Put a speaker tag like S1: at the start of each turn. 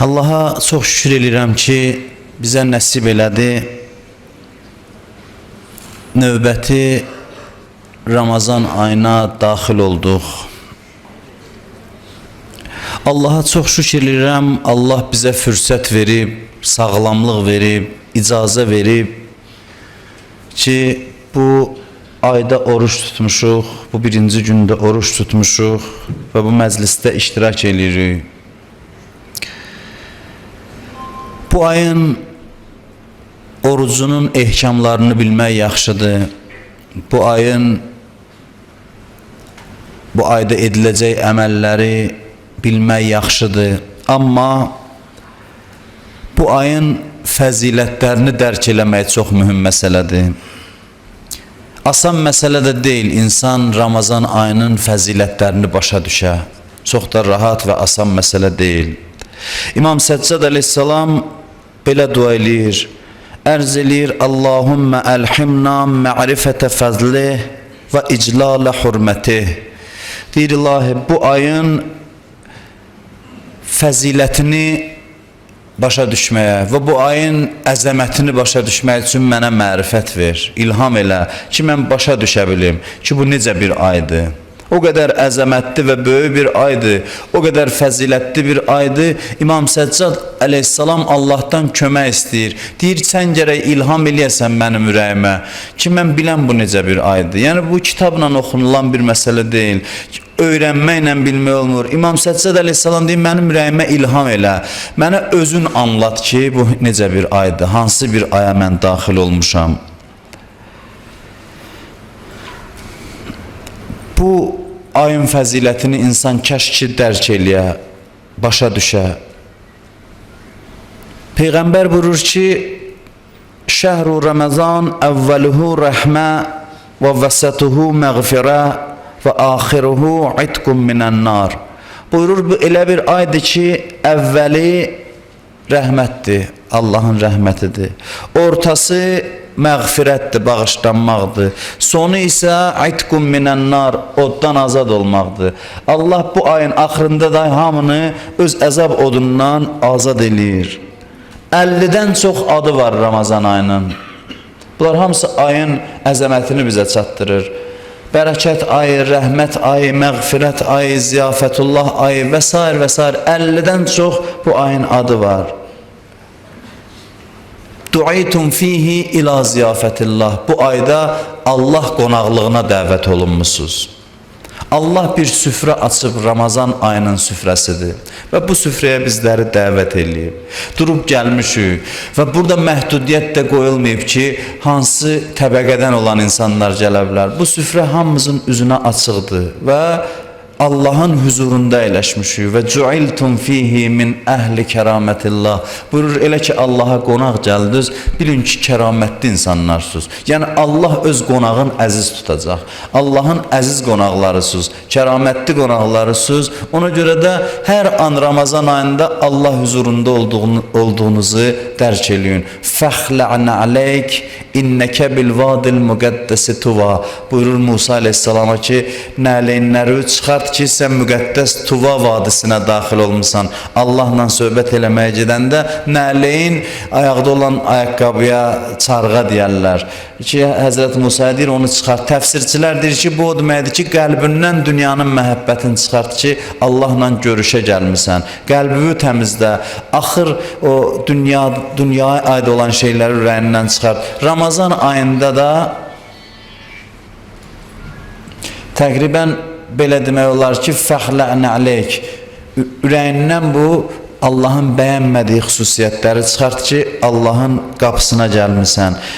S1: Allaha çox şükür edirəm ki, bizə nəsib elədi. Növbəti Ramazan ayına daxil olduq. Allaha çox şükür edirəm. Allah bizə fürsət verib, sağlamlıq verib, icazə verib ki, bu ayda oruç tutmuşuq, bu birinci gündə oruç tutmuşuq və bu məclisdə iştirak edirik. Bu ayın orucunun ehkamlarını bilmək yaxşıdır. Bu ayda ediləcək əməlləri bilmək yaxşıdır. Amma bu ayın fəzilətlərini dərk eləmək çox mühüm məsələdir. Asan məsələ də deyil, insan Ramazan ayının fəzilətlərini başa düşə. Çox da rahat və asan məsələ deyil. İmam Səccad əleyhissalam belə dua eləyir. Ərz eləyir, Allahümmə əlhimna mə'rifətə fəzlih və iclalə hürmətih. Deyir, ilahi, bu ayın fəzilətini başa düşməyə və bu ayın əzəmətini başa düşmək üçün mənə mərifət ver, ilham elə ki, mən başa düşə bilim ki, bu necə bir aydır. O qədər əzəmətli və böyük bir aydır, o qədər fəzilətli bir aydır. İmam Səccad əleyhissalam Allahdan kömək istəyir. Deyir, sən gərək ilham eləyəsən mənim ürəyimə ki, mən biləm bu necə bir aydır. Yəni, bu kitabla oxunulan bir məsələ deyil. Öyrənməklə bilmək olmur. İmam Səccad əleyhissalam deyir, mənim ürəyimə ilham elə. Mənə özün anlat ki, bu necə bir aydır, hansı bir aya mən daxil olmuşam. Bu ayın fəzilətini insan kəşki dərk eləyə, başa düşə. Peyğəmbər buyurur ki, Şəhru Ramazan əvvəluhu rəhmə və vəsətuhu məğfirə və axiruhu itqun minən-nar. Buyurur, bu elə bir aydır ki, əvvəli rəhmətdir, Allahın rəhmətidir. Ortası məğfirətdir, bağışlanmaqdır. Sonu isə itqun minən-nar, oddan azad olmaqdır. Allah bu ayın axırında da hamını öz əzab odundan azad eləyir. 50-dən çox adı var Ramazan ayının. Bunlar hamısı ayın əzəmətini bizə çatdırır. Bərəkət ayı, rəhmət ayı, məğfirət ayı, ziyafətullah ayı və s. və s. 50-dən çox bu ayın adı var. Duaytum fihi ila ziyafetillah. Bu ayda Allah qonaqlığına dəvət olunmusunuz. Allah bir süfrə açıb, Ramazan ayının süfrəsidir və bu süfrəyə bizləri dəvət eləyib. Durub gəlmişik və burada məhdudiyyət də qoyulmayıb ki, hansı təbəqədən olan insanlar gələ bilər. Bu süfrə hamımızın üzünə açıqdır və Allahın huzurunda əyləşmişik və cuiltum fihi min əhli kəramətillah. Buyurur, elə ki, Allaha qonaq gəldiniz, bilin ki, kəramətli insanlarsınız. Yəni, Allah öz qonağın əziz tutacaq. Allahın əziz qonaqlarısınız, kəramətli qonaqlarısınız. Ona görə də hər an Ramazan ayında Allah huzurunda olduğunuzu dərk eləyin. Fəxlə'nə aleyk innəkə bil-vadil müqəddəsi tuva. Buyurur Musa aleyhissalama ki, nəleyinləri çıxart ki, sən müqəddəs Tuva vadisinə daxil olmuşsan. Allahla söhbət eləməyə gedəndə nələyin ayaqda olan ayaqqabıya çarğa deyərlər. Ki, Həzrət Musa deyir, onu çıxart. Təfsirçilər deyir ki, bu o deməkdir ki, qəlbindən dünyanın məhəbbətini çıxart ki, Allahla görüşə gəlmişsən. Qəlbini təmizlə. Axır o dünyaya aid olan şeyləri ürəyindən çıxart. Ramazan ayında da təqribən belə demək olar ki, fəxlə'nə aleyk, ürəyindən bu Allahın bəyənmədiyi xüsusiyyətləri çıxart ki, Allahın qapısına gəlmişsən.